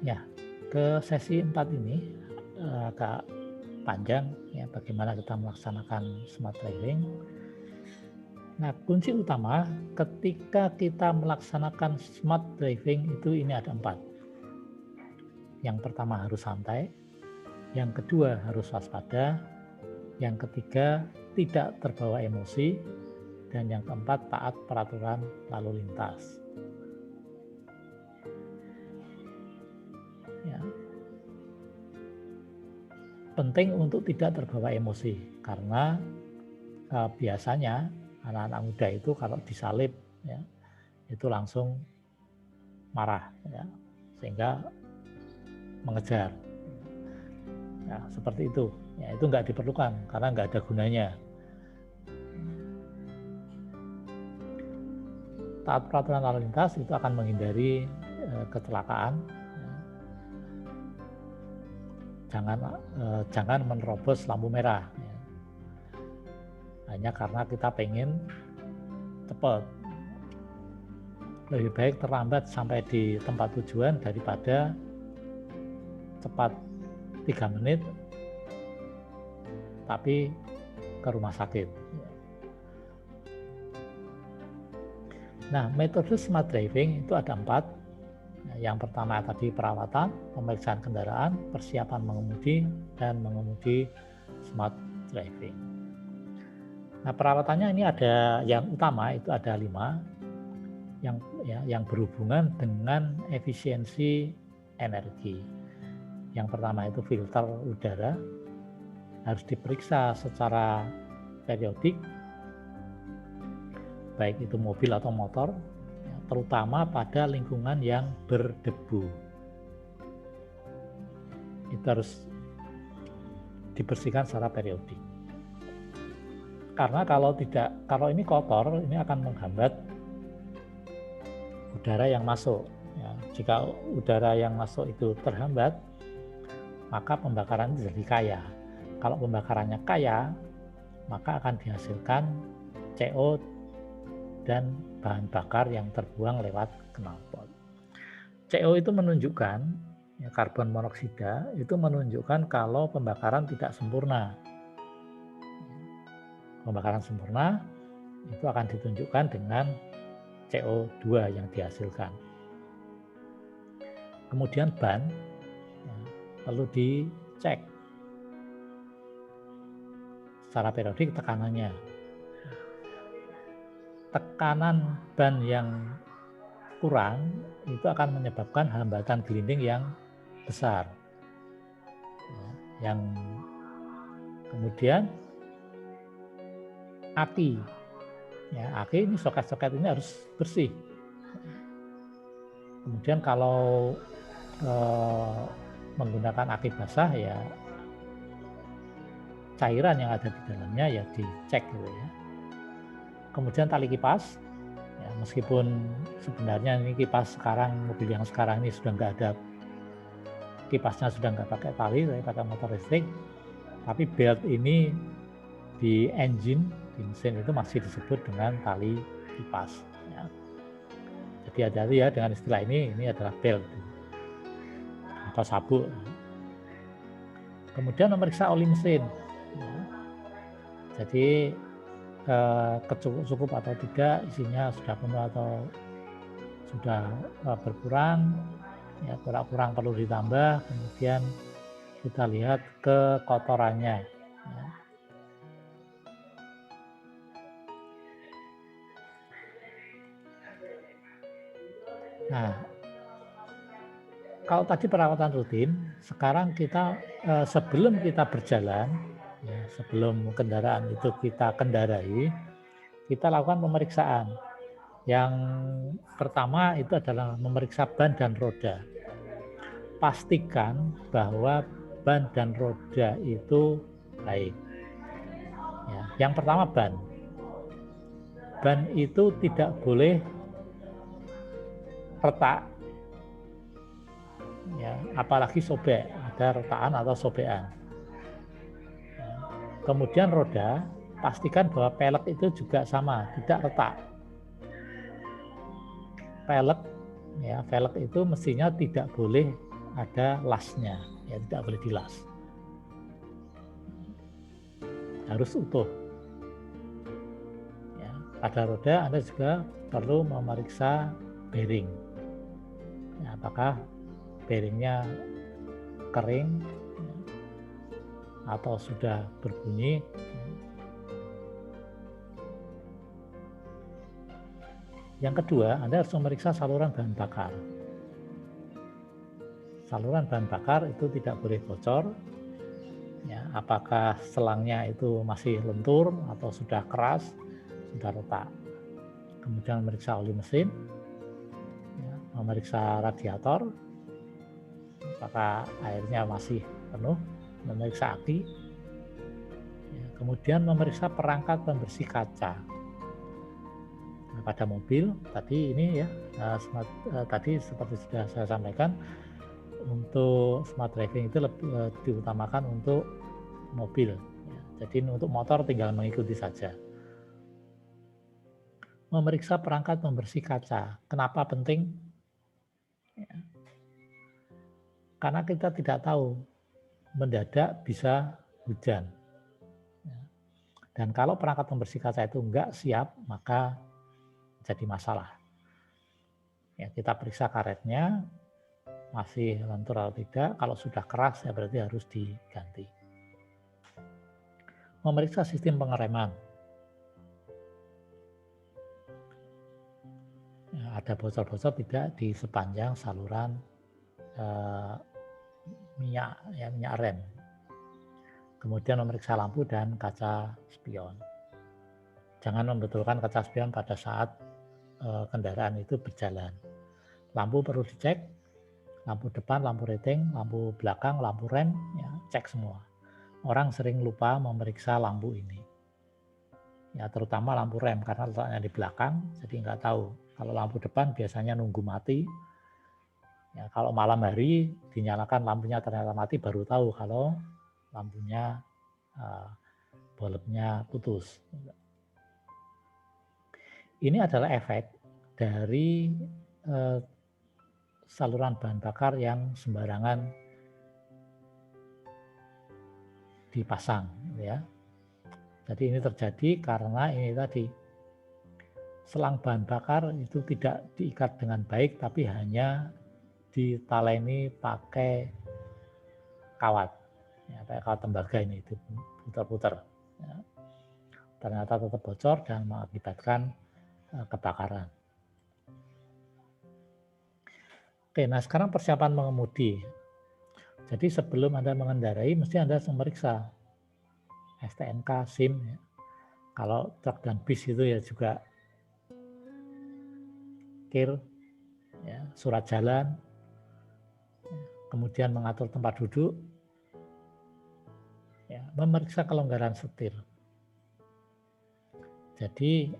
Ya, ke sesi 4 ini agak panjang ya, bagaimana kita melaksanakan smart driving. Nah, kunci utama ketika kita melaksanakan smart driving itu ini ada 4. Yang pertama harus santai, yang kedua harus waspada, yang ketiga tidak terbawa emosi, dan yang keempat taat peraturan lalu lintas. Ya. Penting untuk tidak terbawa emosi karena biasanya anak-anak muda itu kalau disalib ya, itu langsung marah ya, sehingga mengejar ya, seperti itu ya, itu nggak diperlukan karena nggak ada gunanya. Taat peraturan lalu lintas itu akan menghindari kecelakaan ya. Jangan menerobos lampu merah ya, hanya karena kita pengen cepat. Lebih baik terlambat sampai di tempat tujuan daripada cepat 3 menit tapi ke rumah sakit. Nah, metode smart driving itu ada 4. Yang pertama tadi perawatan, pemeriksaan kendaraan, persiapan mengemudi, dan mengemudi smart driving. Nah, perawatannya ini ada yang utama itu ada 5 yang berhubungan dengan efisiensi energi. Yang pertama itu filter udara harus diperiksa secara periodik, baik itu mobil atau motor, terutama pada lingkungan yang berdebu. Itu harus dibersihkan secara periodik. Karena kalau ini kotor, ini akan menghambat udara yang masuk. Ya, jika udara yang masuk itu terhambat, maka pembakaran jadi kaya. Kalau pembakarannya kaya, maka akan dihasilkan CO dan bahan bakar yang terbuang lewat knalpot. CO itu menunjukkan, ya, karbon monoksida itu menunjukkan kalau pembakaran tidak sempurna. Pembakaran sempurna itu akan ditunjukkan dengan CO2 yang dihasilkan. Kemudian ban ya, perlu dicek secara periodik tekanannya. Tekanan ban yang kurang itu akan menyebabkan hambatan gelinding yang besar. Yang kemudian aki, ya, aki ini soket-soket ini harus bersih. Kemudian kalau menggunakan aki basah ya cairan yang ada di dalamnya ya dicek gitu ya. Kemudian tali kipas, ya, meskipun sebenarnya ini kipas sekarang, mobil yang sekarang ini sudah nggak ada kipasnya, sudah nggak pakai tali, tapi pakai motor listrik. Tapi belt ini di engine, di mesin itu masih disebut dengan tali kipas. Ya. Jadi hati-hati ya dengan istilah ini adalah belt atau sabuk. Kemudian memeriksa oli mesin. Ya. Jadi cukup atau tidak, isinya sudah penuh atau sudah berkurang, ya kurang perlu ditambah. Kemudian kita lihat kekotorannya. Ya. Nah, kalau tadi perawatan rutin, sekarang kita sebelum kita berjalan, ya, sebelum kendaraan itu kita kendarai, kita lakukan pemeriksaan. Yang pertama itu adalah memeriksa ban dan roda. Pastikan bahwa ban dan roda itu baik. Ya, yang pertama ban. Ban itu tidak boleh retak, ya, apalagi sobek, ada retakan atau sobekan. Ya. Kemudian roda, pastikan bahwa pelek itu juga sama, tidak retak. Pelek, ya, velg itu mestinya tidak boleh ada lasnya, ya tidak boleh dilas. Harus utuh. Ya, pada roda Anda juga perlu memeriksa bearing. Ya, apakah bearingnya kering ya, atau sudah berbunyi. Yang kedua, Anda harus memeriksa saluran bahan bakar. Saluran bahan bakar itu tidak boleh bocor. Ya, apakah selangnya itu masih lentur atau sudah keras, sudah retak. Kemudian memeriksa oli mesin, ya, memeriksa radiator, apakah airnya masih penuh, memeriksa aki, ya, kemudian memeriksa perangkat pembersih kaca. Nah, pada mobil tadi ini ya, tadi seperti sudah saya sampaikan, untuk smart driving itu lebih diutamakan untuk mobil. Ya. Jadi untuk motor tinggal mengikuti saja. Memeriksa perangkat pembersih kaca. Kenapa penting? Ya. Karena kita tidak tahu, mendadak bisa hujan. Ya. Dan kalau perangkat pembersih kaca itu enggak siap, maka jadi masalah. Ya, kita periksa karetnya, masih lentur atau tidak. Kalau sudah keras ya berarti harus diganti. Memeriksa sistem pengereman. Ya, ada bocor-bocor tidak di sepanjang saluran minyak rem. Kemudian memeriksa lampu dan kaca spion. Jangan membetulkan kaca spion pada saat kendaraan itu berjalan. Lampu perlu dicek, lampu depan, lampu rating, lampu belakang, lampu rem, ya, cek semua. Orang sering lupa memeriksa lampu ini. Ya, terutama lampu rem karena letaknya di belakang, jadi nggak tahu. Kalau lampu depan biasanya nunggu mati. Ya, kalau malam hari dinyalakan lampunya ternyata mati, baru tahu kalau lampunya bulbnya putus. Ini adalah efek dari saluran bahan bakar yang sembarangan dipasang, ya. Jadi ini terjadi karena ini tadi selang bahan bakar itu tidak diikat dengan baik, tapi hanya ditaleni pakai kawat, ya, pakai kawat tembaga ini diputar-putar. Ya. Ternyata tetap bocor dan mengakibatkan kebakaran. Oke, nah sekarang persiapan mengemudi. Jadi sebelum Anda mengendarai, mesti Anda memeriksa STNK, SIM. Ya. Kalau truk dan bis itu ya juga KIR, ya, surat jalan, ya, kemudian mengatur tempat duduk, ya, memeriksa kelonggaran setir. Jadi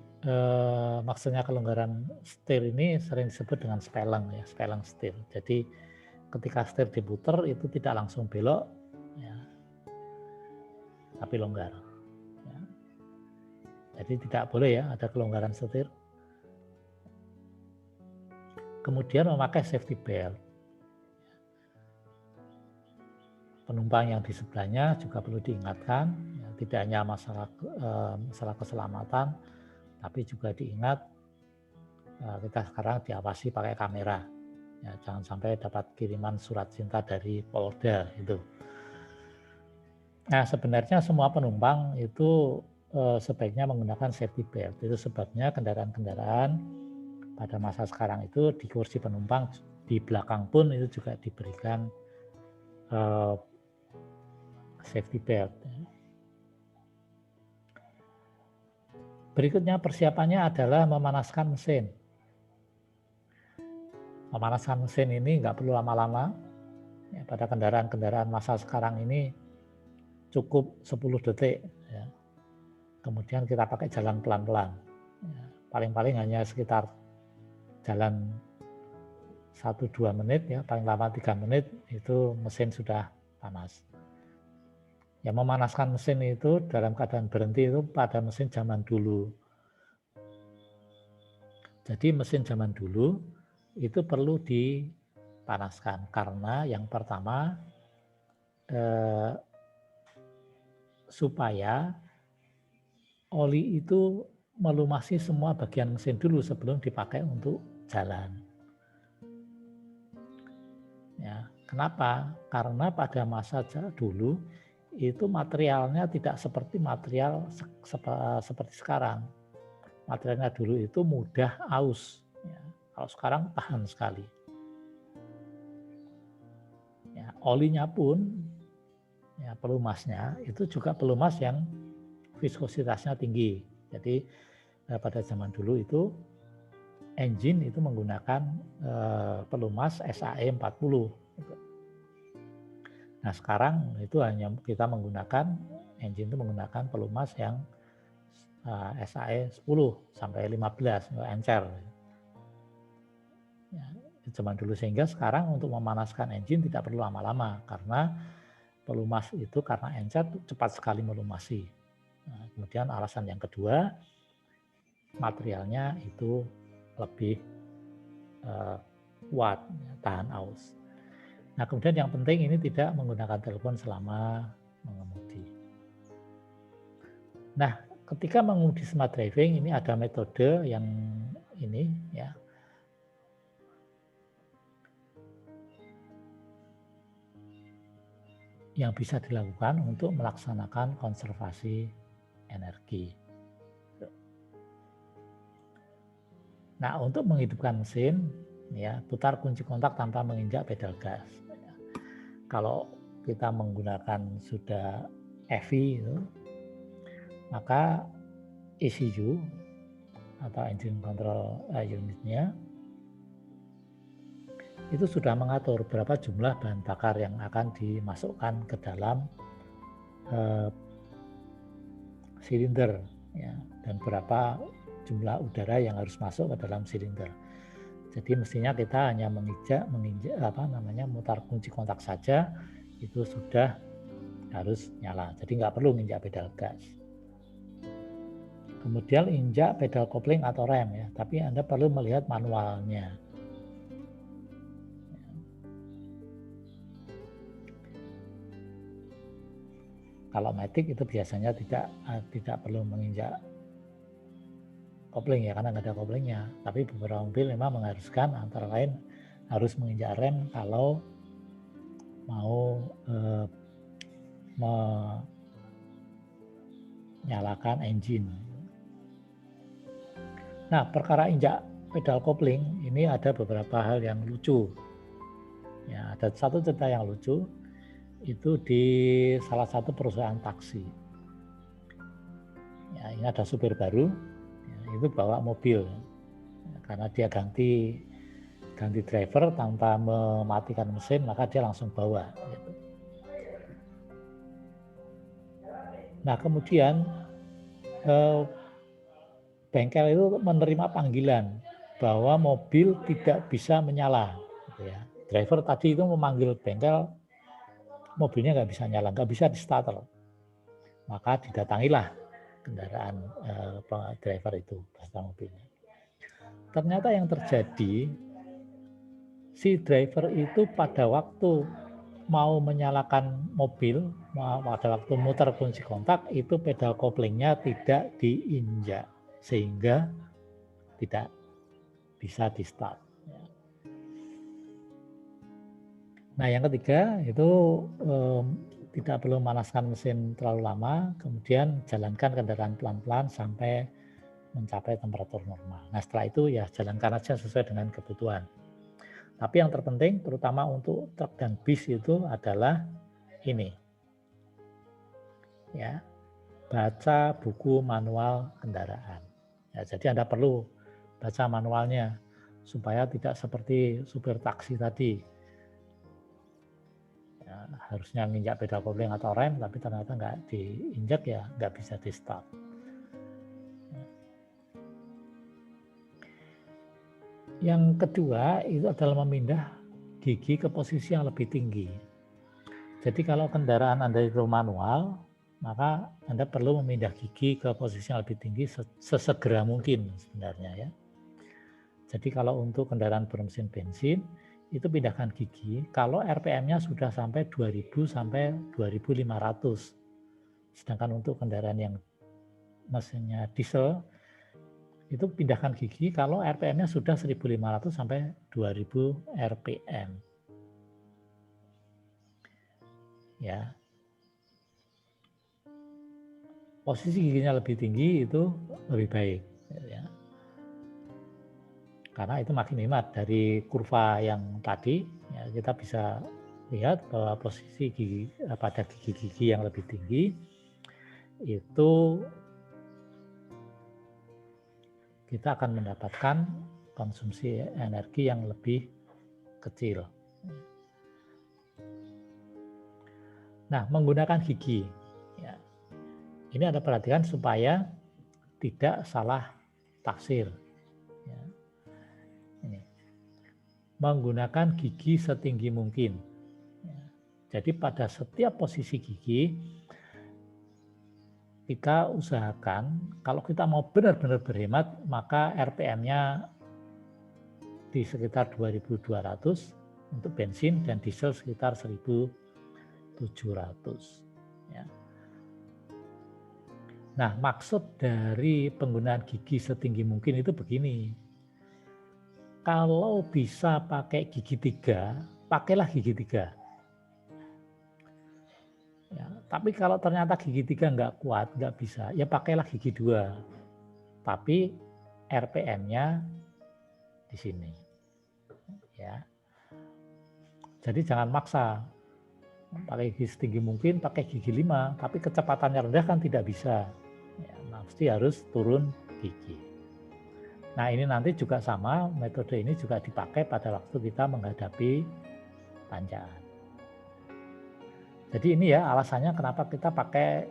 maksudnya kelonggaran setir ini sering disebut dengan speleng, ya, speleng setir. Jadi ketika setir diputar itu tidak langsung belok, ya, tapi longgar. Ya. Jadi tidak boleh ya ada kelonggaran setir. Kemudian memakai safety belt. Penumpang yang di sebelahnya juga perlu diingatkan, ya, tidak hanya masalah keselamatan, tapi juga diingat kita sekarang diawasi pakai kamera. Ya, jangan sampai dapat kiriman surat cinta dari Polda itu. Nah, sebenarnya semua penumpang itu sebaiknya menggunakan safety belt. Itu sebabnya kendaraan-kendaraan pada masa sekarang itu di kursi penumpang di belakang pun itu juga diberikan safety belt. Berikutnya persiapannya adalah memanaskan mesin. Memanaskan mesin ini nggak perlu lama-lama. Ya, pada kendaraan-kendaraan masa sekarang ini cukup 10 detik. Ya. Kemudian kita pakai jalan pelan-pelan. Ya, paling-paling hanya sekitar jalan 1-2 menit, ya, paling lama 3 menit itu mesin sudah panas. Ya, memanaskan mesin itu dalam keadaan berhenti itu pada mesin zaman dulu. Jadi mesin zaman dulu itu perlu dipanaskan panaskan karena yang pertama supaya oli itu melumasi semua bagian mesin dulu sebelum dipakai untuk jalan. Ya, kenapa? Karena pada masa dulu itu materialnya tidak seperti material seperti sekarang. Materialnya dulu itu mudah aus. Ya, kalau sekarang tahan sekali. Ya, olinya pun, ya, pelumasnya itu juga pelumas yang viskositasnya tinggi. Jadi pada zaman dulu itu engine itu menggunakan pelumas SAE 40. Nah sekarang itu hanya kita menggunakan engine itu menggunakan pelumas yang SAE 10 sampai 15 encer. Ya, zaman dulu sehingga sekarang untuk memanaskan engine tidak perlu lama-lama karena pelumas itu karena encer cepat sekali melumasi. Nah, kemudian alasan yang kedua materialnya itu lebih kuat, tahan aus. Nah kemudian yang penting ini tidak menggunakan telepon selama mengemudi. Nah ketika mengemudi smart driving ini ada metode yang ini ya. Yang bisa dilakukan untuk melaksanakan konservasi energi. Nah, untuk menghidupkan mesin, ya putar kunci kontak tanpa menginjak pedal gas. Kalau kita menggunakan sudah EV, maka ECU atau engine control unitnya itu sudah mengatur berapa jumlah bahan bakar yang akan dimasukkan ke dalam silinder, ya, dan berapa jumlah udara yang harus masuk ke dalam silinder. Jadi mestinya kita hanya menginjak mutar kunci kontak saja itu sudah harus nyala. Jadi nggak perlu menginjak pedal gas. Kemudian injak pedal kopling atau rem ya, tapi Anda perlu melihat manualnya. Kalau matic itu biasanya tidak perlu menginjak kopling ya karena nggak ada koplingnya. Tapi beberapa mobil memang mengharuskan antara lain harus menginjak rem kalau mau menyalakan engine. Nah perkara injak pedal kopling ini ada beberapa hal yang lucu. Ya, ada satu cerita yang lucu itu di salah satu perusahaan taksi. Ya, ini ada supir baru, ya, itu bawa mobil ya, karena dia ganti driver tanpa mematikan mesin, maka dia langsung bawa. Gitu. Nah kemudian bengkel itu menerima panggilan bahwa mobil tidak bisa menyala. Gitu ya. Driver tadi itu memanggil bengkel, mobilnya nggak bisa nyala, nggak bisa di starter. Maka didatangilah kendaraan driver itu beserta mobilnya. Ternyata yang terjadi, si driver itu pada waktu mau menyalakan mobil, pada waktu muter kunci kontak, itu pedal koplingnya tidak diinjak, sehingga tidak bisa di start. Nah yang ketiga itu tidak perlu memanaskan mesin terlalu lama, kemudian jalankan kendaraan pelan-pelan sampai mencapai temperatur normal. Nah setelah itu ya jalankan aja sesuai dengan kebutuhan. Tapi yang terpenting terutama untuk truk dan bis itu adalah ini, ya, baca buku manual kendaraan. Ya, jadi Anda perlu baca manualnya supaya tidak seperti supir taksi tadi. Ya, harusnya nginjak pedal kopling atau rem, tapi ternyata nggak diinjak ya nggak bisa di start. Yang kedua itu adalah memindah gigi ke posisi yang lebih tinggi. Jadi kalau kendaraan Anda itu manual, maka Anda perlu memindah gigi ke posisi yang lebih tinggi sesegera mungkin sebenarnya ya. Jadi kalau untuk kendaraan bermesin bensin itu pindahkan gigi kalau RPM-nya sudah sampai 2000 sampai 2500. Sedangkan untuk kendaraan yang mesinnya diesel itu pindahkan gigi kalau RPM-nya sudah 1500 sampai 2000 RPM. Ya. Posisi giginya lebih tinggi itu lebih baik, ya. Karena itu makin hemat dari kurva yang tadi, ya, kita bisa lihat bahwa posisi gigi pada gigi-gigi yang lebih tinggi itu kita akan mendapatkan konsumsi energi yang lebih kecil. Nah, menggunakan gigi, ya, ini ada perhatian supaya tidak salah tafsir. Ya. Ini. Menggunakan gigi setinggi mungkin. Ya. Jadi pada setiap posisi gigi, kita usahakan kalau kita mau benar-benar berhemat, maka RPM-nya di sekitar 2200 untuk bensin dan diesel sekitar 1700. Ya. Nah, maksud dari penggunaan gigi setinggi mungkin itu begini. Kalau bisa pakai gigi 3, pakailah gigi 3. Ya, tapi kalau ternyata gigi 3 nggak kuat, nggak bisa, ya pakailah gigi 2. Tapi RPM-nya di sini. Ya. Jadi jangan maksa. Pakai gigi setinggi mungkin, pakai gigi 5, tapi kecepatannya rendah kan tidak bisa. Ya, mesti harus turun gigi. Nah, ini nanti juga sama, metode ini juga dipakai pada waktu kita menghadapi tanjakan. Jadi ini ya alasannya kenapa kita pakai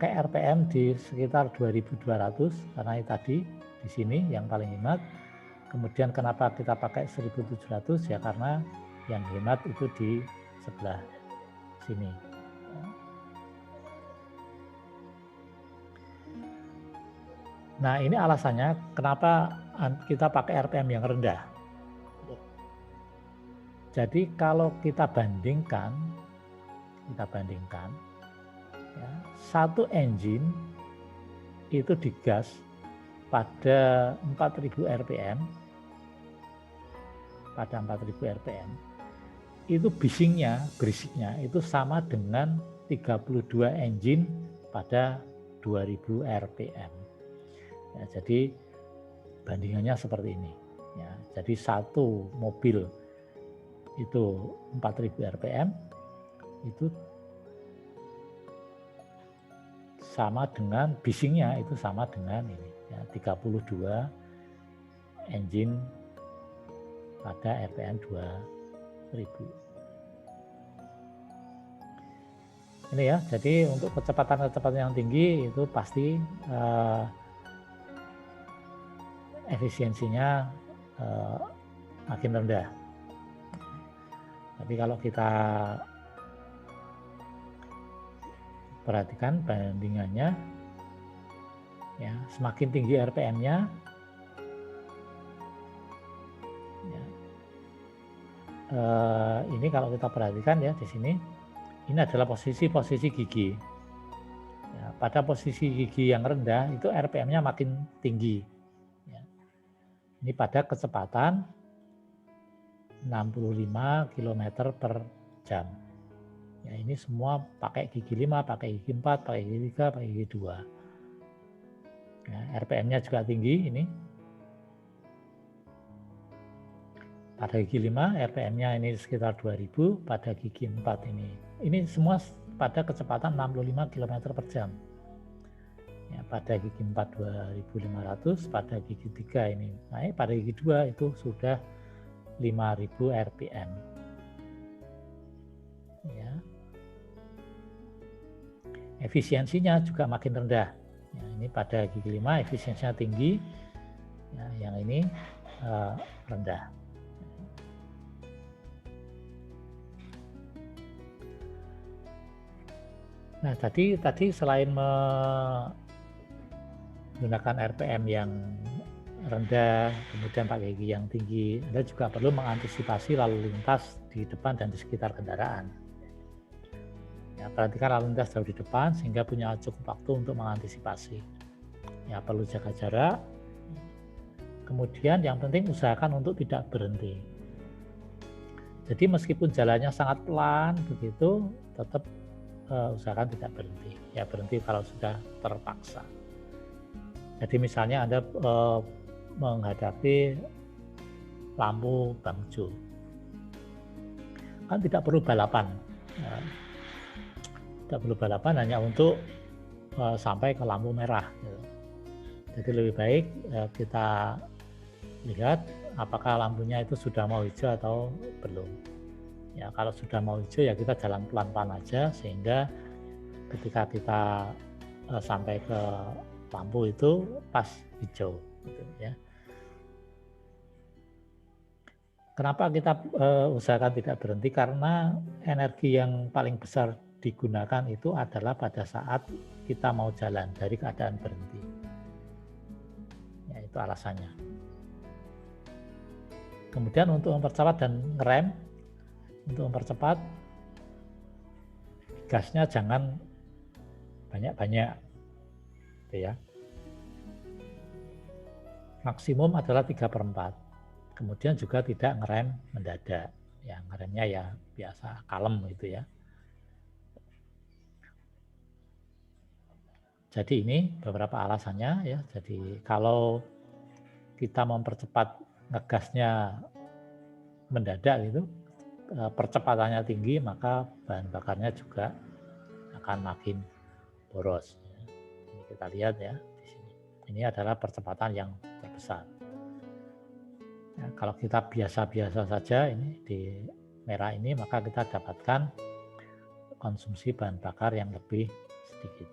RPM di sekitar 2200 karena tadi di sini yang paling hemat. Kemudian kenapa kita pakai 1700 ya karena yang hemat itu di sebelah sini. Nah, ini alasannya kenapa kita pakai RPM yang rendah. Jadi kalau kita bandingkan ya, satu engine itu digas pada 4000 RPM, itu berisiknya itu sama dengan 32 engine pada 2000 RPM. Ya, jadi bandingannya seperti ini. Ya, jadi satu mobil itu 4000 RPM itu sama dengan bisingnya itu sama dengan ini ya 32 engine pada RPM 2000. Ini ya, jadi untuk kecepatan yang tinggi itu pasti efisiensinya makin rendah. Tapi kalau kita perhatikan bandingannya, ya semakin tinggi RPM-nya, ya, ini kalau kita perhatikan ya di sini, ini adalah posisi gigi. Ya, pada posisi gigi yang rendah itu RPM-nya makin tinggi. Ya. Ini pada kecepatan 65 km per jam. Ya, ini semua pakai gigi 5, pakai gigi 4, pakai gigi 3, pakai gigi 2. Ya, RPM-nya juga tinggi ini. Pada gigi 5 RPM-nya ini sekitar 2000, pada gigi 4 ini. Ini semua pada kecepatan 65 km per jam. Ya, pada gigi 4 2500, pada gigi 3 ini naik, pada gigi 2 itu sudah 5000 RPM. Ya. Efisiensinya juga makin rendah. Ya, ini pada gigi 5 efisiensinya tinggi, ya, yang ini rendah. Nah, tadi selain menggunakan RPM yang rendah, kemudian pakai gigi yang tinggi, Anda juga perlu mengantisipasi lalu lintas di depan dan di sekitar kendaraan. Ya, perhatikan lalu lintas jauh di depan sehingga punya cukup waktu untuk mengantisipasi. Ya, perlu jaga jarak. Kemudian yang penting usahakan untuk tidak berhenti. Jadi meskipun jalannya sangat pelan begitu, tetap usahakan tidak berhenti. Ya, berhenti kalau sudah terpaksa. Jadi misalnya Anda menghadapi lampu bangjo, kan tidak perlu balapan. Ya, tidak perlu balapan hanya untuk sampai ke lampu merah. Gitu. Jadi lebih baik kita lihat apakah lampunya itu sudah mau hijau atau belum. Ya, kalau sudah mau hijau ya kita jalan pelan-pelan aja sehingga ketika kita sampai ke lampu itu pas hijau, gitu ya. Kenapa kita usahakan tidak berhenti? Karena energi yang paling besar digunakan itu adalah pada saat kita mau jalan dari keadaan berhenti. Ya, itu alasannya. Kemudian untuk mempercepat dan ngerem, untuk mempercepat gasnya jangan banyak-banyak, gitu ya. Maksimum adalah 3/4. Kemudian juga tidak ngerem mendadak. Ya, ngeremnya ya biasa kalem gitu ya. Jadi ini beberapa alasannya ya. Jadi kalau kita mempercepat ngegasnya mendadak gitu, percepatannya tinggi, maka bahan bakarnya juga akan makin boros. Ini kita lihat ya di sini. Ini adalah percepatan yang terbesar. Ya, kalau kita biasa-biasa saja ini di merah ini, maka kita dapatkan konsumsi bahan bakar yang lebih sedikit.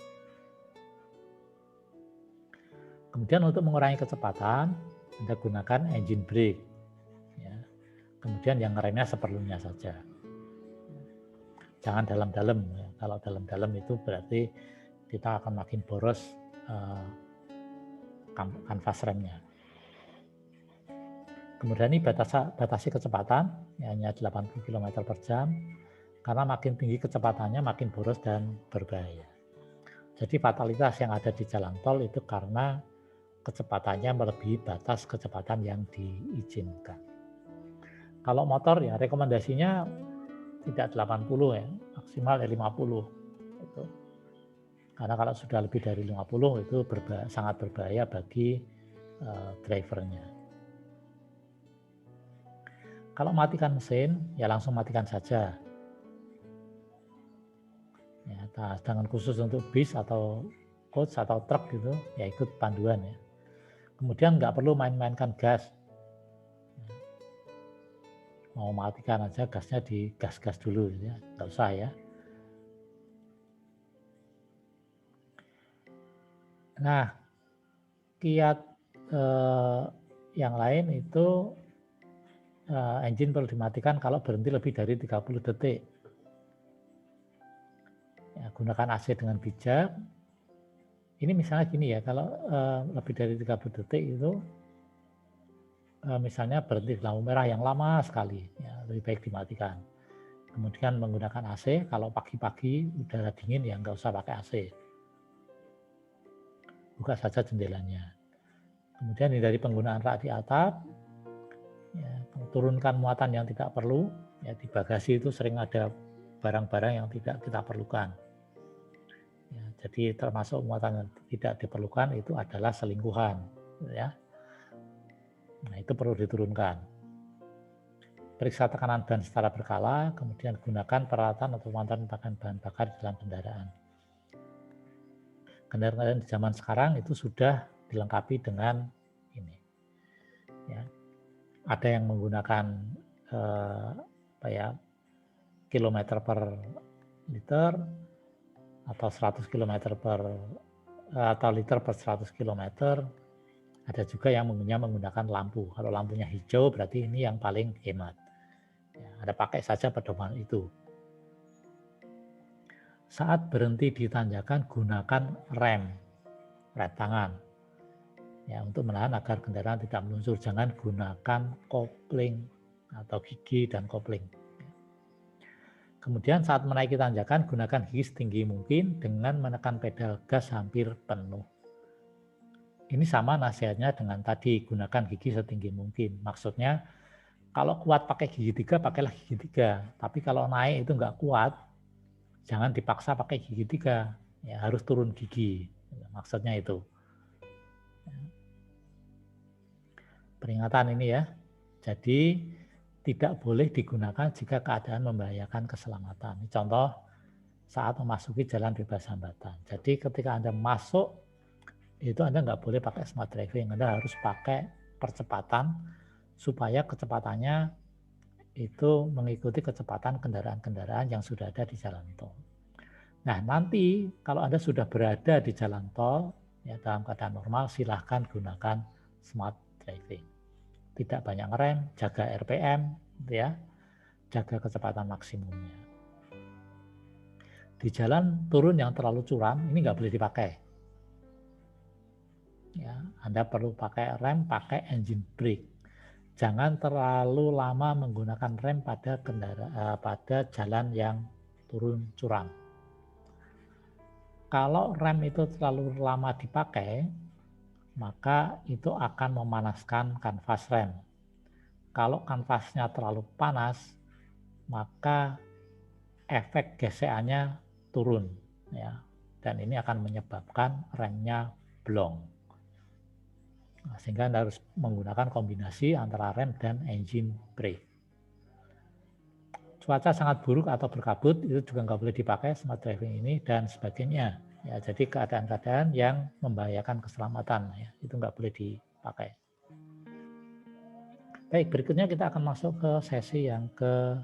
Kemudian untuk mengurangi kecepatan, Anda gunakan engine brake. Ya. Kemudian yang ngeremnya seperlunya saja. Jangan dalam-dalam. Ya. Kalau dalam-dalam itu berarti kita akan makin boros kanvas remnya. Kemudian ini batasi kecepatan, ya, hanya 80 km per jam, karena makin tinggi kecepatannya makin boros dan berbahaya. Jadi fatalitas yang ada di jalan tol itu karena kecepatannya melebihi batas kecepatan yang diizinkan. Kalau motor ya rekomendasinya tidak 80 ya, maksimal 50. Itu. Karena kalau sudah lebih dari 50 itu sangat berbahaya bagi drivernya. Kalau matikan mesin, ya langsung matikan saja. Ya, sedangkan khusus untuk bis atau coach atau truk gitu, ya ikut panduan ya. Kemudian nggak perlu main-mainkan gas. Mau matikan aja gasnya di gas-gas dulu ya, nggak usah ya. Nah, kiat yang lain itu engine perlu dimatikan kalau berhenti lebih dari 30 detik. Ya, gunakan AC dengan bijak. Ini misalnya gini ya, kalau lebih dari 30 detik itu misalnya berhenti di lampu merah yang lama sekali, ya, lebih baik dimatikan. Kemudian menggunakan AC, kalau pagi-pagi udara dingin ya nggak usah pakai AC. Buka saja jendelanya. Kemudian hindari penggunaan rak di atap. Ya, turunkan muatan yang tidak perlu. Ya, di bagasi itu sering ada barang-barang yang tidak kita perlukan. Ya, jadi termasuk muatan yang tidak diperlukan itu adalah selingkuhan. Ya. Nah, itu perlu diturunkan. Periksa tekanan ban secara berkala, kemudian gunakan peralatan atau mantan bahan bakar dalam kendaraan. Kendaraan di zaman sekarang itu sudah dilengkapi dengan ini. Ya. Ada yang menggunakan kilometer per liter atau 100 km atau liter per 100 km. Ada juga yang menggunakan lampu. Kalau lampunya hijau berarti ini yang paling hemat. Ya, Anda pakai saja pedoman itu. Saat berhenti di tanjakan gunakan rem tangan. ya, untuk menahan agar kendaraan tidak meluncur. Jangan gunakan kopling atau gigi dan kopling. Kemudian saat menaiki tanjakan, gunakan gigi setinggi mungkin dengan menekan pedal gas hampir penuh. Ini sama nasihatnya dengan tadi, gunakan gigi setinggi mungkin. Maksudnya, kalau kuat pakai gigi 3, pakailah gigi 3. Tapi kalau naik itu nggak kuat, jangan dipaksa pakai gigi 3. Ya, harus turun gigi. Maksudnya itu. Peringatan ini ya. Jadi, tidak boleh digunakan jika keadaan membahayakan keselamatan. Contoh saat memasuki jalan bebas hambatan. Jadi ketika Anda masuk, itu Anda nggak boleh pakai smart driving. Anda harus pakai percepatan supaya kecepatannya itu mengikuti kecepatan kendaraan-kendaraan yang sudah ada di jalan tol. Nah nanti kalau Anda sudah berada di jalan tol, ya dalam keadaan normal, silahkan gunakan smart driving. Tidak banyak ngerem, jaga RPM, ya, jaga kecepatan maksimumnya. Di jalan turun yang terlalu curam, ini nggak boleh dipakai. Ya, Anda perlu pakai rem, pakai engine brake. Jangan terlalu lama menggunakan rem pada jalan yang turun curam. Kalau rem itu terlalu lama dipakai, maka itu akan memanaskan kanvas rem. Kalau kanvasnya terlalu panas, maka efek gesekannya turun, ya, dan ini akan menyebabkan remnya blong. Nah, sehingga Anda harus menggunakan kombinasi antara rem dan engine brake. Cuaca sangat buruk atau berkabut itu juga nggak boleh dipakai smart driving ini dan sebagainya. Ya, jadi keadaan-keadaan yang membahayakan keselamatan, ya, itu nggak boleh dipakai. Baik, berikutnya kita akan masuk ke sesi yang ke